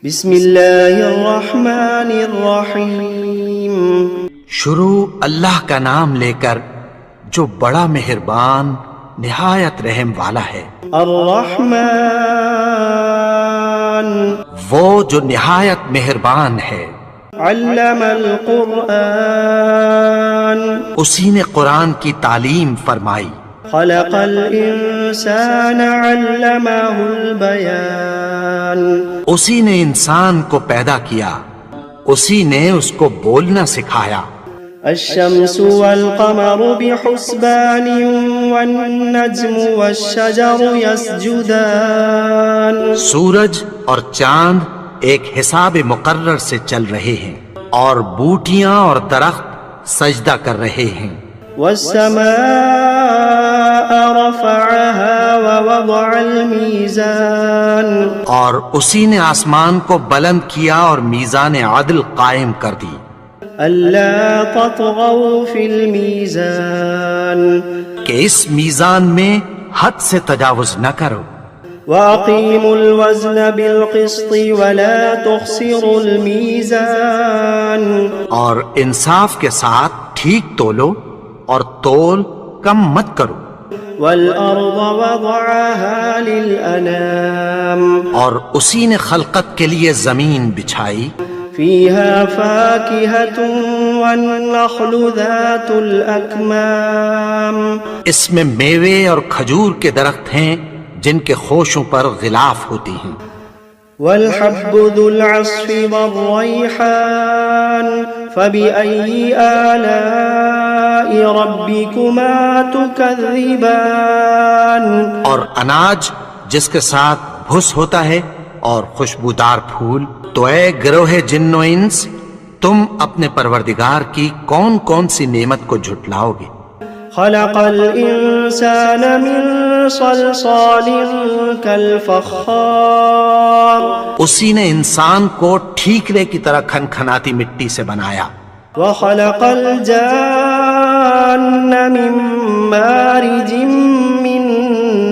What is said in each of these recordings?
بسم اللہ الرحمن الرحیم۔ شروع اللہ کا نام لے کر جو بڑا مہربان نہایت رحم والا ہے۔ الرحمن وہ جو نہایت مہربان ہے۔ علم القرآن اسی نے قرآن کی تعلیم فرمائی۔ خلق الانسان علمہ البیان اسی نے انسان کو پیدا کیا، اسی نے اس کو بولنا سکھایا۔ الشمس والقمر بحسبان والنجم والشجر يسجدان سورج اور چاند ایک حساب مقرر سے چل رہے ہیں، اور بوٹیاں اور درخت سجدہ کر رہے ہیں۔ والسماء رفعها ووضع الميزان اور اسی نے آسمان کو بلند کیا اور میزان عدل قائم کر دی۔ ألا تطغوا في الميزان کہ اس میزان میں حد سے تجاوز نہ کرو۔ وأقيموا الوزن بالقسط ولا تخسروا الميزان اور انصاف کے ساتھ ٹھیک تولو اور تول کم مت کرو۔ والأرض وضعها للأنام اور اسی نے خلقت کے لیے زمین بچھائی، فيها فاكهة والنخل ذات الأكمام اس میں میوے اور کھجور کے درخت ہیں جن کے خوشوں پر غلاف ہوتی ہیں۔ والحب ذو العصف والريحان فبأي آلاء ربكما تكذبان اور اناج جس کے ساتھ بھس ہوتا ہے اور خوشبودار پھول، تو اے گروہ جن و انس، تم اپنے پروردگار کی کون کون سی نعمت کو جھٹلاؤ گے؟ خلق الإنسان من صلصال كالفخار اسی نے انسان کو ٹھیکرے کی طرح کھنکھناتی مٹی سے بنایا۔ وخلق الجان من مارج من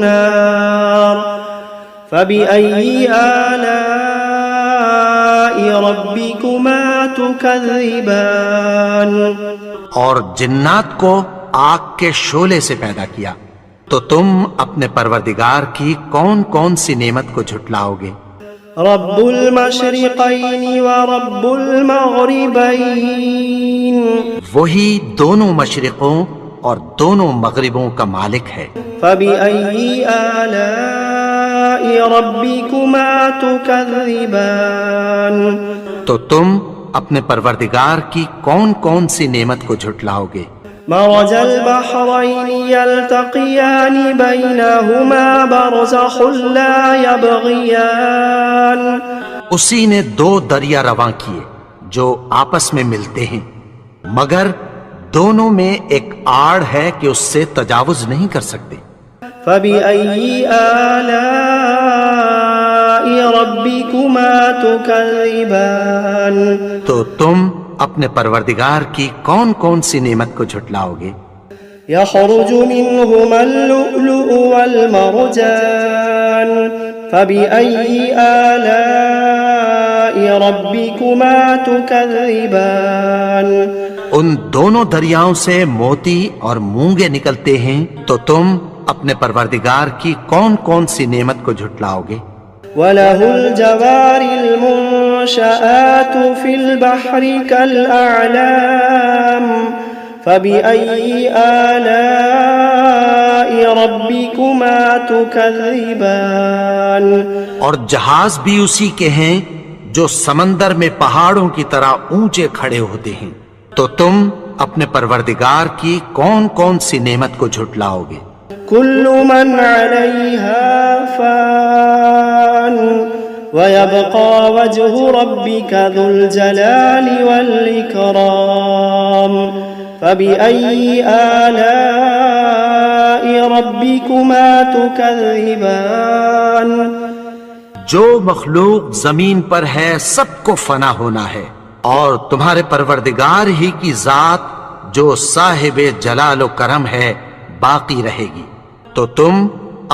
نار فبأي آلاء ربكما تكذبان اور جنات کو آگ کے شعلے سے پیدا کیا، تو تم اپنے پروردگار کی کون کون سی نعمت کو جھٹلاؤ گے؟ رب المشرقین ورب المغربین وہی دونوں مشرقوں اور دونوں مغربوں کا مالک ہے۔ فبأي آلاء ربكما تكذبان تو تم اپنے پروردگار کی کون کون سی نعمت کو جھٹلاؤ گے؟ مرج البحرين يلتقيان بينهما برزخ لا يبغيان اسی نے دو دریا رواں کیے جو آپس میں ملتے ہیں، مگر دونوں میں ایک آڑ ہے کہ اس سے تجاوز نہیں کر سکتے۔ فبأي آلاء ربكما تكذبان تو تم اپنے پروردگار کی کون کون سی نعمت کو جھٹلاؤ گے؟ يخرج منهما اللؤلؤ والمرجان فبأي آلاء ربكما تكذبان ان دونوں دریاؤں سے موتی اور مونگے نکلتے ہیں، تو تم اپنے پروردگار کی کون کون سی نعمت کو جھٹلاؤ گے؟ وَلَهُ الْجَوَارِ الْمُنشَآتُ فِي الْبَحْرِ كَالْأَعْلَامِ فَبِأَيِّ آلَاءِ رَبِّكُمَا تُكَذِّبَانِ اور جہاز بھی اسی کے ہیں جو سمندر میں پہاڑوں کی طرح اونچے کھڑے ہوتے ہیں، تو تم اپنے پروردگار کی کون کون سی نعمت کو جھٹلاؤ گے؟ كل من عليها فان ويبقى وجه ربك ذو الجلال والإكرام فبأي آلاء ربكما تكذبان جو مخلوق زمین پر ہے سب کو فنا ہونا ہے، اور تمہارے پروردگار ہی کی ذات جو صاحب جلال و کرم ہے باقی رہے گی، تو تم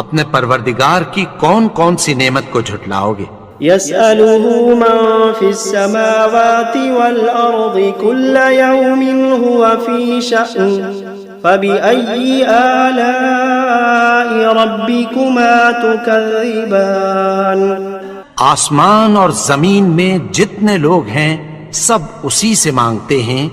اپنے پروردگار کی کون کون سی نعمت کو جھٹلاؤ گے؟ يسأله من في السماوات والأرض كل يوم هو في شأن فبأي آلاء ربكما تكذبان آسمان اور زمین میں جتنے لوگ ہیں سب اسی سے مانگتے ہیں،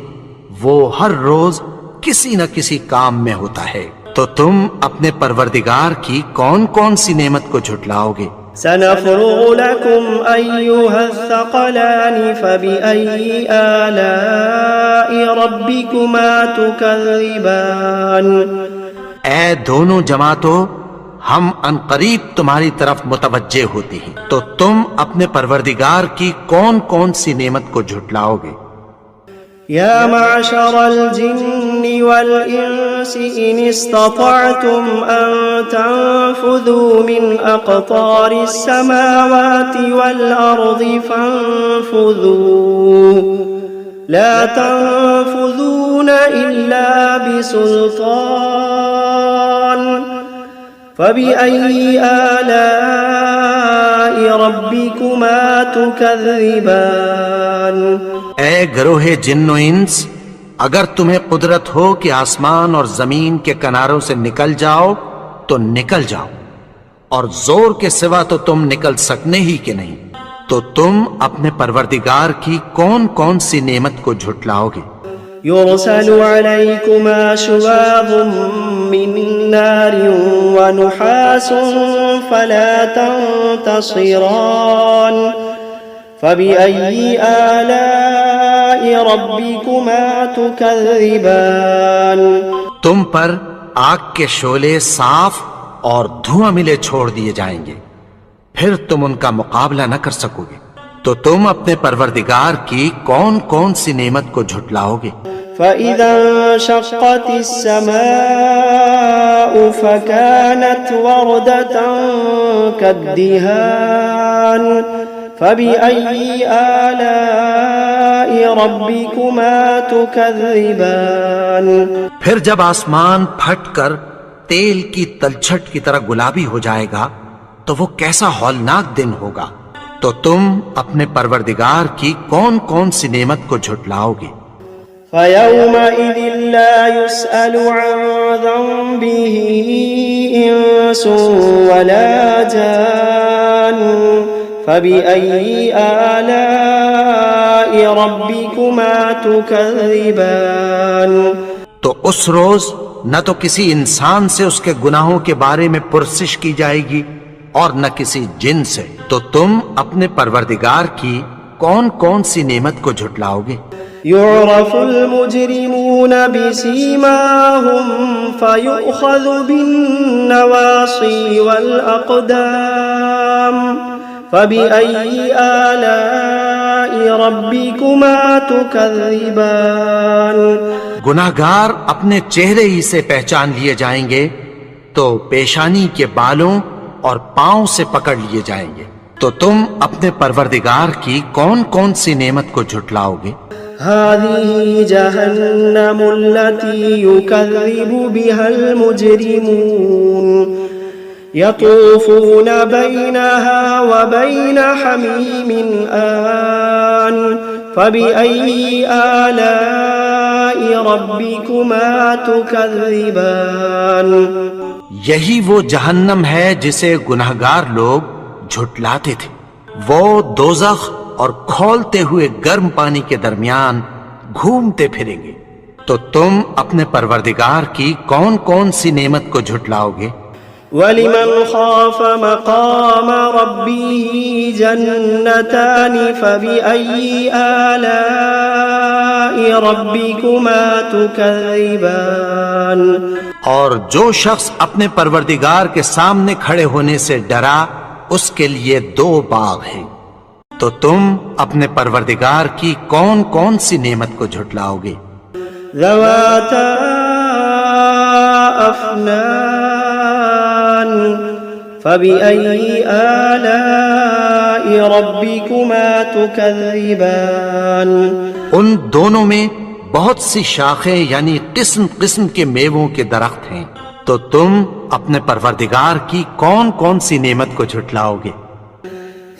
وہ ہر روز کسی نہ کسی کام میں ہوتا ہے، تو تم اپنے پروردگار کی کون کون سی نعمت کو جھٹلاؤ گے؟ سنفرغ لكم أيها الثقلان فبأي آلاء ربكما تكذبان اے دونوں جماعتوں، ہم عنقریب تمہاری طرف متوجہ ہوتے ہیں، تو تم اپنے پروردگار کی کون کون سی نعمت کو جھٹلاؤ گے؟ يا معشر الجن والإنس إن استطعتم أن تنفذوا من أقطار السماوات والأرض فانفذوا لا تنفذون إلا بسلطان فبأي آلاء ربكما تكذبان اے گروہ جن و انس، اگر تمہیں قدرت ہو کہ آسمان اور زمین کے کناروں سے نکل جاؤ تو نکل جاؤ، اور زور کے سوا تو تم نکل سکنے ہی کہ نہیں، تو تم اپنے پروردگار کی کون کون سی نعمت کو جھٹلاؤ گے؟ يرسل عليكما شواظ من نار ونحاس فلا تنتصران فبأي آلاء ربكما تكذبان تم پر آگ کے شعلے صاف اور دھواں ملے چھوڑ دیے جائیں گے، پھر تم ان کا مقابلہ نہ کر سکو گے، تو تم اپنے پروردگار کی کون کون سی نعمت کو جھٹلاؤ گے؟ فإذا انشقت السماء فكانت وردة كالدهان فبأي آلاء ربكما تكذبان پھر جب آسمان پھٹ کر تیل کی تلچھٹ کی طرح گلابی ہو جائے گا تو وہ کیسا ہولناک دن ہوگا، تو تم اپنے پروردگار کی کون کون سی نعمت کو جھٹلاؤ گے؟ فيومئذ لا يسأل عن ذنبه إنس ولا جان فبأي آلاء ربكما تكذبان تو اس روز نہ تو کسی انسان سے اس کے گناہوں کے بارے میں پرسش کی جائے گی اور نہ کسی جن سے، تو تم اپنے پروردگار کی کون کون سی نعمت کو جھٹلاؤ گے؟ يعرف المجرمون بسيماهم فيؤخذ بالنواصي والأقدام فبأي آلاء ربكما تكذبان گناہگار اپنے چہرے ہی سے پہچان لیے جائیں گے، تو پیشانی کے بالوں اور پاؤں سے پکڑ لیے جائیں گے، تو تم اپنے پروردگار کی کون کون سی نعمت کو جھٹلاؤ گے؟ هذه جهنم التي يكذب بها المجرمون يطوفون بينها وبين حميم آن فبأي آلاء ربكما تكذبان یہی وہ جہنم ہے جسے گناہگار لوگ جھٹلاتے تھے، وہ دوزخ اور کھولتے ہوئے گرم پانی کے درمیان گھومتے پھریں گے، تو تم اپنے پروردگار کی کون کون سی نعمت کو جھٹلاؤ گے؟ وَلِمَنْ خَافَ مَقَامَ رَبِّهِ جَنَّتَانِ فَبِأَيِّ آلَاءِ رَبِّكُمَا تُكَذِّبَانِ اور جو شخص اپنے پروردگار کے سامنے کھڑے ہونے سے ڈرا، اس کے لیے دو باغ ہیں، تو تم اپنے پروردگار کی کون کون سی نعمت کو جھٹلاؤ گے؟ ذواتا افنان فبأي آلاء ربكما تكذبان ان دونوں میں بہت سی شاخیں یعنی قسم قسم کے میووں کے درخت ہیں، تو تم اپنے پروردگار کی کون کون سی نعمت کو جھٹلاؤ گے؟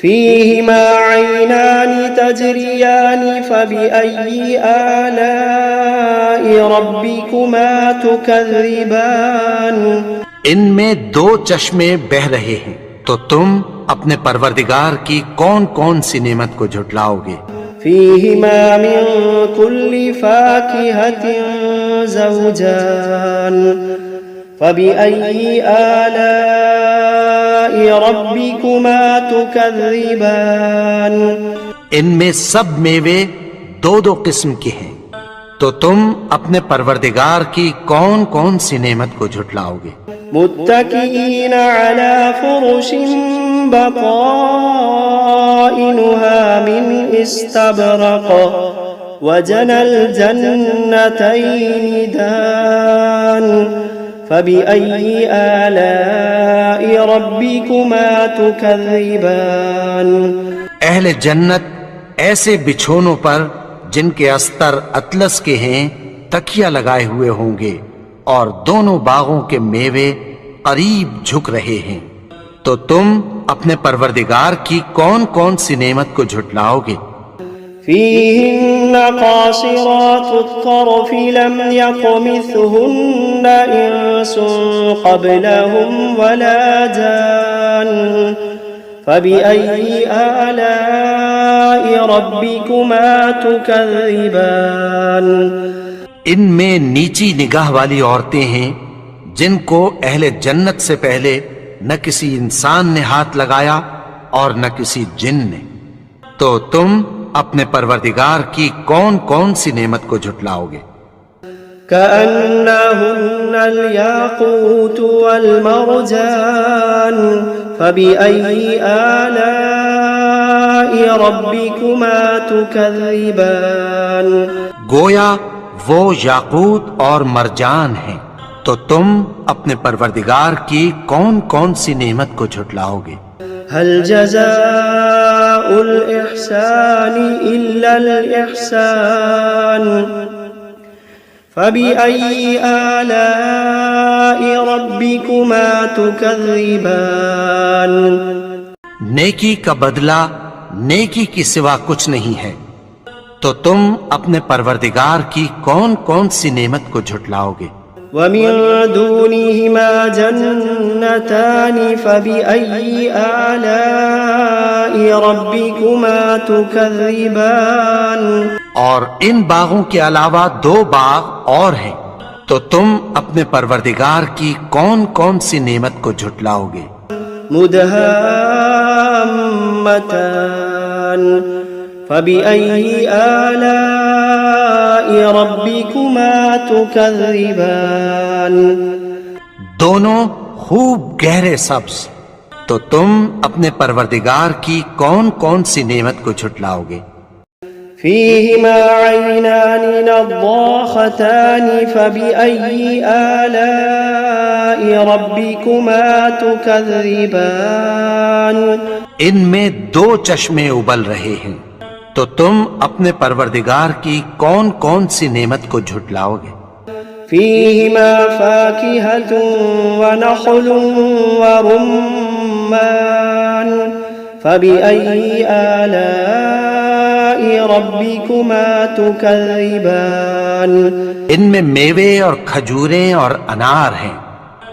فيهما عينان تجريان فبأي آلاء ربكما تكذبان ان میں دو چشمے بہ رہے ہیں، تو تم اپنے پروردگار کی کون کون سی نعمت کو جھٹلاؤ گے؟ فيهما من كل فاكهة زوجان فبأي آلاء ربكما تكذبان ان میں سب میوے دو دو قسم کے ہیں، تو تم اپنے پروردگار کی کون کون سی نعمت کو جھٹلاؤ گے؟ متكئين على فرش بطائنها من استبرق وجنى الجنتين دان فبأي آلاء ربكما تكذبان اہل جنت ایسے بچھونوں پر جن کے استر اطلس کے ہیں تکیہ لگائے ہوئے ہوں گے، اور دونوں باغوں کے میوے قریب جھک رہے ہیں، تو تم اپنے پروردگار کی کون کون سی نعمت کو جھٹلاؤ گے؟ فيهن قاصرات الطرف لم يطمثهن إنس قبلهم ولا جان فبأي آلاء ربكما تكذبان ان میں نیچی نگاہ والی عورتیں ہیں جن کو اہل جنت سے پہلے نہ کسی انسان نے ہاتھ لگایا اور نہ کسی جن نے، تو تم اپنے پروردگار کی کون کون سی نعمت کو جھٹلاؤ گے؟ كأنهن الياقوت والمرجان فبأي آلاء ربكما تكذبان گویا وہ یاقوت اور مرجان ہیں، تو تم اپنے پروردگار کی کون کون سی نعمت کو جھٹلاؤ گے؟ هل جزاء الإحسان إلا الإحسان فبأي آلاء ربكما تكذبان نیکی کا بدلہ نیکی کی سوا کچھ نہیں ہے، تو تم اپنے پروردگار کی کون کون سی نعمت کو جھٹلاؤ گے؟ ومن دونهما جنتان فبأي آلاء ربكما تكذبان اور ان باغوں کے علاوہ دو باغ اور ہیں، تو تم اپنے پروردگار کی کون کون سی نعمت کو جھٹلاؤ گے؟ مدهامتان فبأي آلاء ربكما تكذبان دونوں خوب گہرے سبز، تو تم اپنے پروردگار کی کون کون سی نعمت کو جھٹلاؤ گے؟ فيهما عينان نضاختان فبأي آلاء ربكما تكذبان ان میں دو چشمے ابل رہے ہیں، تو تم اپنے پروردگار کی کون کون سی نعمت کو جھٹلاؤ گے؟ فيهما فاكهة ونخل ورمان فبأي آلاء ربكما تكذبان ان میں میوے اور کھجوریں اور انار ہیں،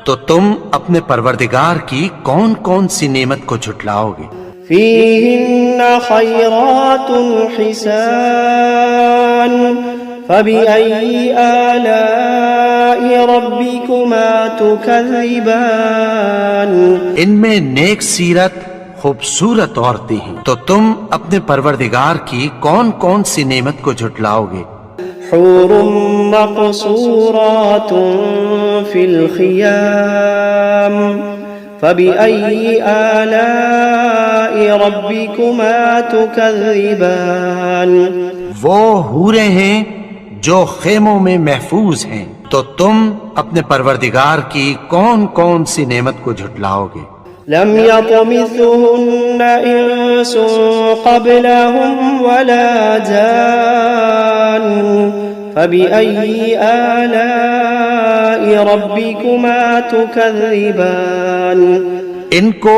تو تم اپنے پروردگار کی کون کون سی نعمت کو جھٹلاؤ گے؟ فيهن خيرات حسان فبأي آلاء ربكما تكذبان ان میں نیک سیرت خوبصورت عورتیں ہیں، تو تم اپنے پروردگار کی کون کون سی نعمت کو جھٹلاؤ گے؟ حور مقصورات في الخيام فبأي آلاء ربكما تكذبان وہ حوریں ہیں جو خیموں میں محفوظ ہیں، تو تم اپنے پروردگار کی کون کون سی نعمت کو جھٹلاؤ گے؟ لم يطمثهن إنس قبلهم ولا جان فبأي آلاء ربكما تكذبان ان کو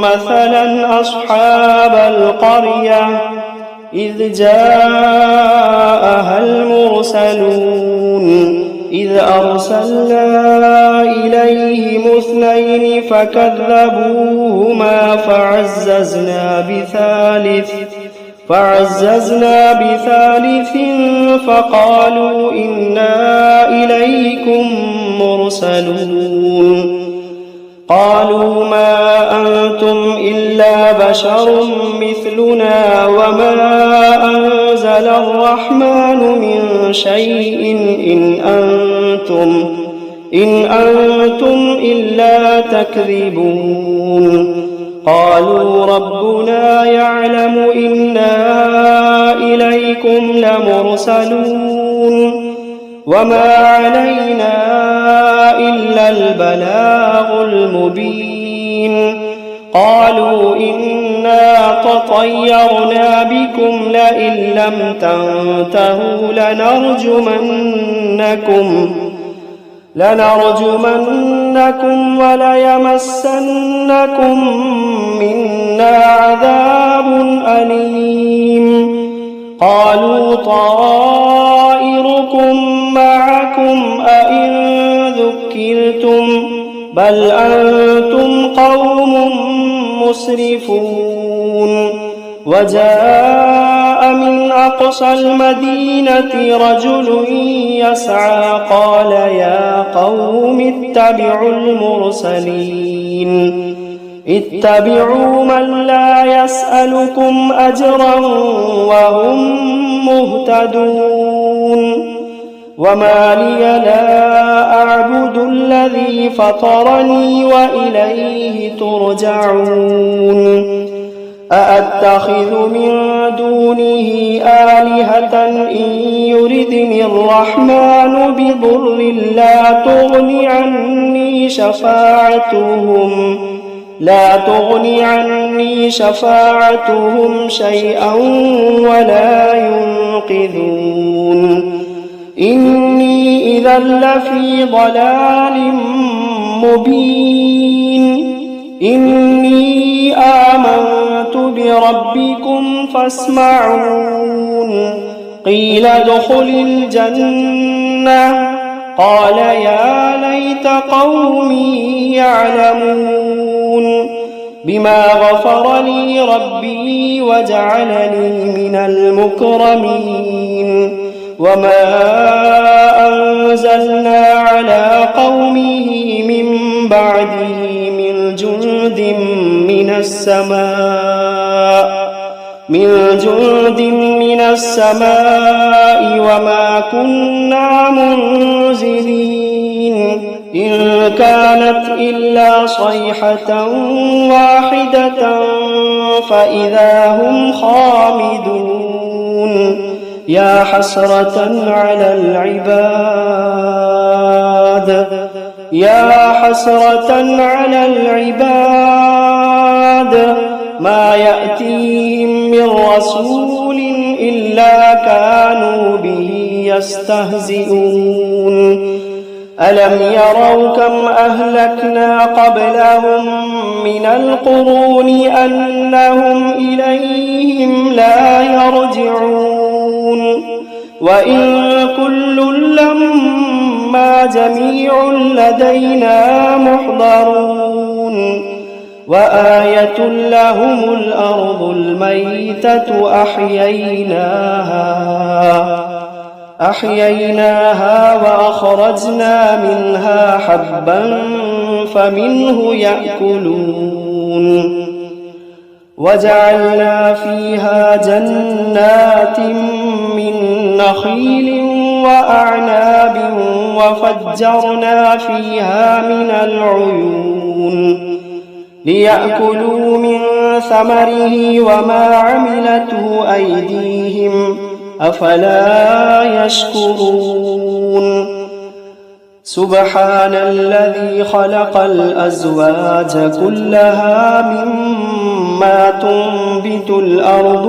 مثلا أصحاب القرية إذ جاءها المرسلون إذ أرسلنا إليهم اثنين فكذبوهما فعززنا بثالث فقالوا إنا إليكم مرسلون. قالوا ما أنتم إلا بشر مثلنا وما أنزل الرحمن من شيء إن أنتم إلا تكذبون. قالوا ربنا يعلم إنا إليكم لمرسلون وما علينا إلا البلاغ المبين. قالوا إنا تطيرنا بكم لئن لم تنتهوا لنرجمنكم وليمسنكم منا عذاب أليم. قالوا طائركم معكم أئن ذكرتم بل أنتم قوم مسرفون. وجاء من أقصى المدينة رجل يسعى قال يا قوم اتبعوا المرسلين اتبعوا من لا يسألكم أجرا وهم مهتدون. وما لي لا أعبد الذي فطرني وإليه ترجعون. أأتخذ من دونه آلهة إن يردني الرحمن بضر لا تغن عني شفاعتهم شيئا ولا ينقذون إني إذا لفي ضلال مبين إني آمنت بربكم فاسمعون قيل ادخل الجنة قال يا ليت قومي يعلمون بما غفر لي ربي وجعلني من المكرمين وما أنزلنا على قومه من بعده من جند من السماء وما كنا منزلين إن كانت إلا صيحة واحدة فإذا هم خامدون يا حسرة على العباد ما يأتيهم من رسول إلا كانوا به يستهزئون ألم يروا كم أهلكنا قبلهم من القرون أنهم إليهم لا يرجعون وإن كل لما جميع لدينا محضرون وآية لهم الأرض الميتة أحييناها وأخرجنا منها حبا فمنه يأكلون وجعلنا فيها جنات من نخيل وأعناب وفجرنا فيها من العيون ليأكلوا من ثمره وما عملته أيديهم أفلا يشكرون سبحان الذي خلق الأزواج كلها مما تنبت الأرض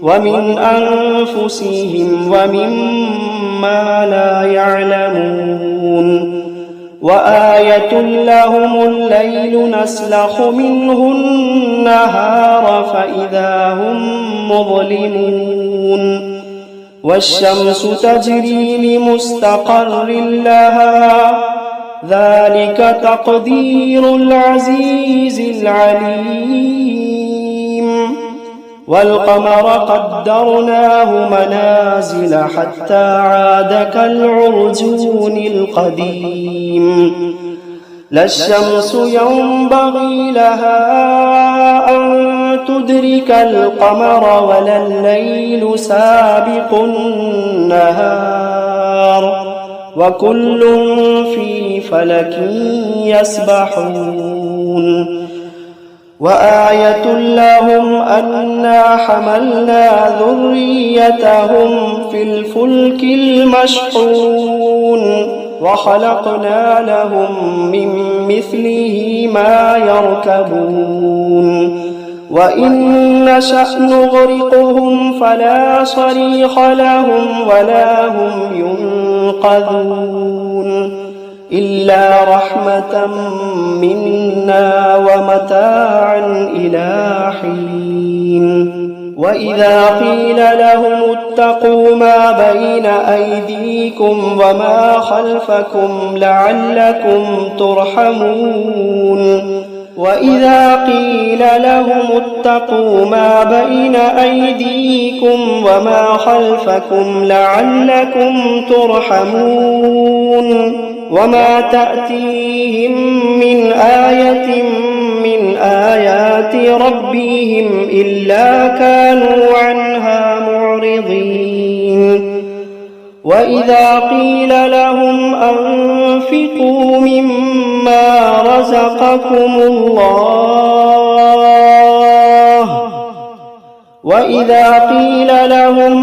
ومن أنفسهم ومما لا يعلمون وآية لهم الليل نسلخ منه النهار فإذا هم مظلمون والشمس تجري لمستقر لها ذلك تقدير العزيز العليم والقمر قدرناه منازل حتى عاد كالعرجون القديم لا الشمس ينبغي لها أن تدرك القمر ولا الليل سابق النهار وكل في فلك يسبحون وآية لهم أنا حملنا ذريتهم في الفلك المشحون وخلقنا لهم من مثله ما يركبون وإن نشأ نغرقهم فلا صريخ لهم ولا هم ينقذون إلا رحمة منا ومتاعا إلى حين وإذا قيل لهم اتقوا ما بين أيديكم وما خلفكم لعلكم ترحمون وإذا قيل لهم اتقوا ما بين أيديكم وما خلفكم لعلكم ترحمون وما تأتيهم من آية من آيات ربهم إلا كانوا عنها معرضين وإذا قيل لهم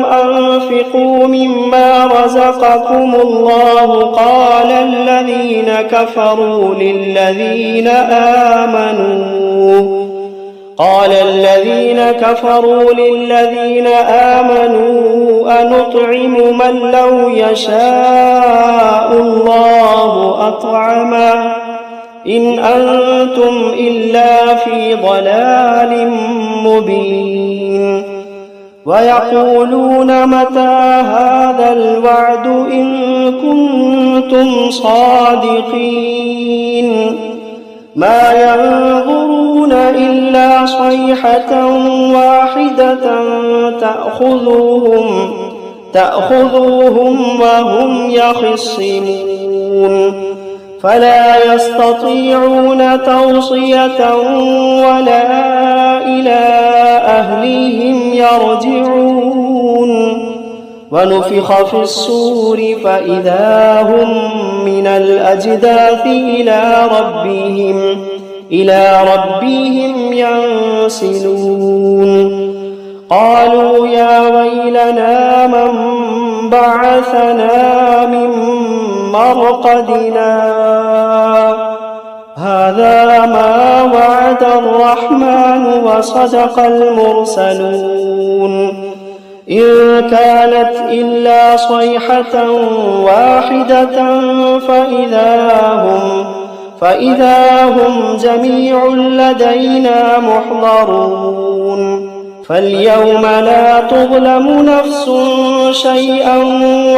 أنفقوا مما رزقكم الله قال الذين كفروا للذين آمنوا أنطعم من لو يشاء الله أطعمه إن أنتم إلا في ضلال مبين ويقولون متى هذا الوعد إن كنتم صادقين ما ينظرون إلا صيحة واحدة تأخذوهم وهم يخصمون فلا يستطيعون توصية ولا إلى أهلهم يرجعون ونفخ في الصور فإذا هم من الأجداث إلى ربهم ينسلون قالوا يا ويلنا من بعثنا من مرقدنا هذا ما وعد الرحمن وصدق المرسلون إن كانت إلا صيحة واحدة فإذا هم جميع لدينا محضرون فاليوم لا تظلم نفس شيئا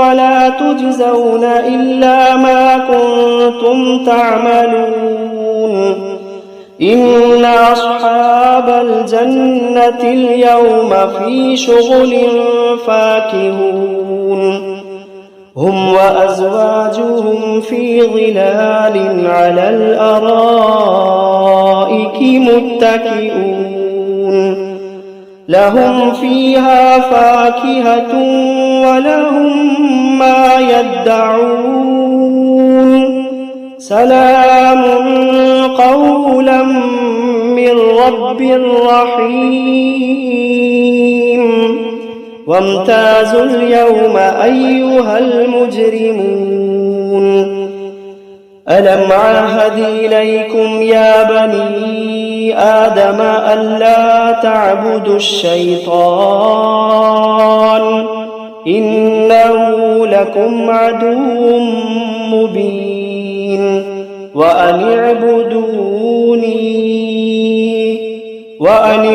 ولا تجزون إلا ما كنتم تعملون إن أصحاب الجنة اليوم في شغل فاكهون هم وأزواجهم في ظلال على الأرائك متكئون لهم فيها فاكهة ولهم ما يدعون سلام قولا من رب رحيم وامتازوا اليوم أيها المجرمون ألم عهد إليكم يا بني آدم ألا تعبدوا الشيطان إنه لكم عدو مبين وأن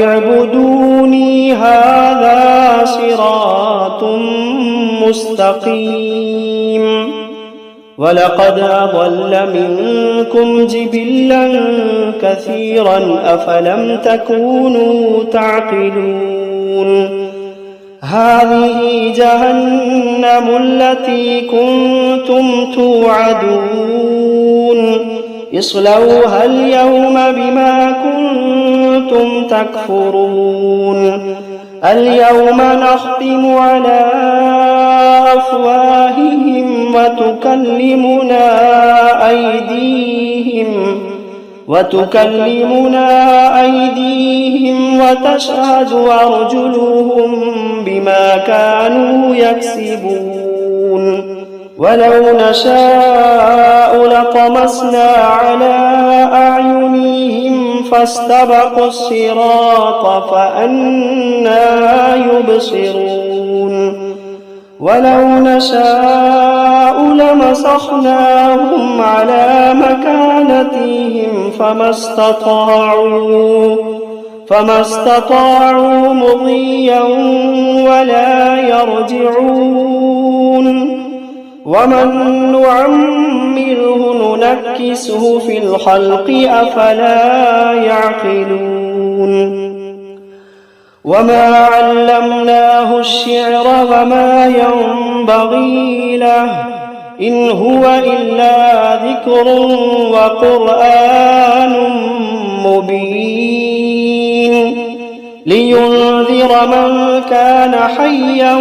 اعبدوني هذا صراط مستقيم ولقد أضل منكم جبلا كثيرا أفلم تكونوا تعقلون هذه جهنم التي كنتم توعدون اصلوها اليوم بما كنتم تكفرون اليوم نختم على أفواههم وتكلمنا أيديهم وتشهد أرجلهم بما كانوا يكسبون ولو نشاء لطمسنا على أعينهم فاستبقوا الصراط فأنى يبصرون ولو نشاء لمسخناهم على مكانتهم فما استطاعوا مضيا ولا يرجعون ومن نعمره ننكسه في الخلق أفلا يعقلون وما علمناه الشعر وما ينبغي له إن هو إلا ذكر وقرآن مبين لينذر من كان حيا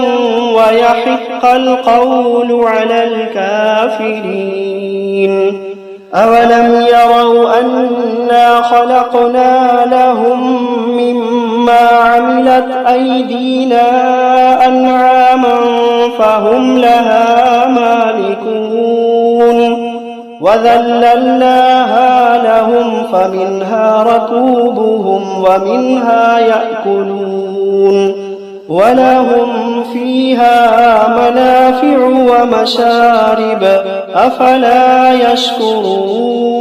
ويحق القول على الكافرين. أولم يروا أنا خلقنا لهم مما عملت أيدينا أنعاما فهم لها مالكون وذللناها لهم فمنها ركوبهم ومنها يأكلون ولهم فيها منافع ومشارب أفلا يشكرون.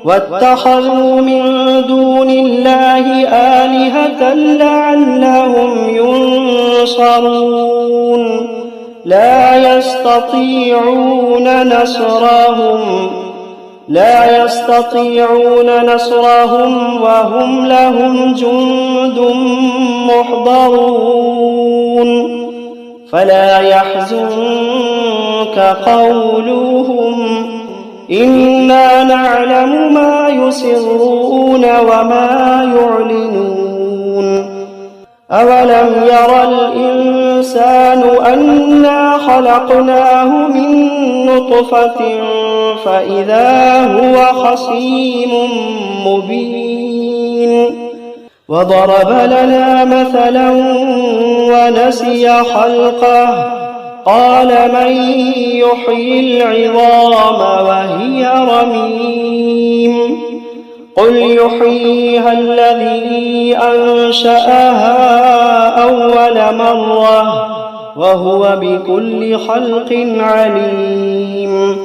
واتخذوا من دون الله آلهة لعلهم ينصرون لا يستطيعون نصرهم وهم لهم جند محضرون. فلا يحزنك قولهم إنا نعلم ما يسرون وما يعلنون. أولم ير الإنسان أنا خلقناه من نطفة فإذا هو خصيم مبين. وضرب لنا مثلا ونسي خلقه قال من يحيي العظام وهي رميم قل يحييها الذي أنشأها أول مرة وهو بكل خلق عليم.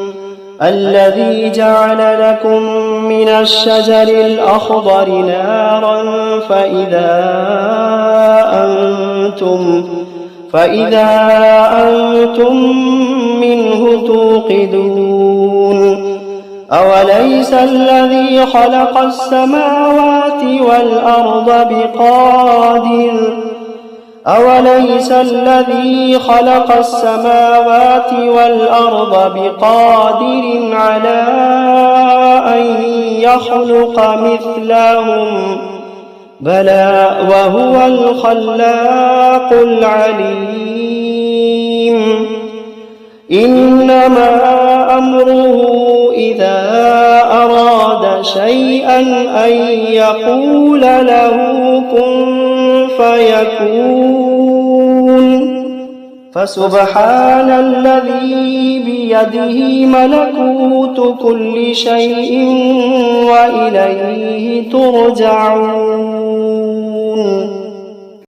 الذي جعل لكم من الشجر الأخضر نارا فإذا أنتم منه توقدون. أوليس الذي خلق السماوات والأرض بقادر على أن يخلق مثلهم بلى وهو الخلاق العليم. إنما أمره إذا أراد شيئا أن يقول له كن فيكون. فسبحان الذي بيده ملكوت كل شيء وإليه ترجعون.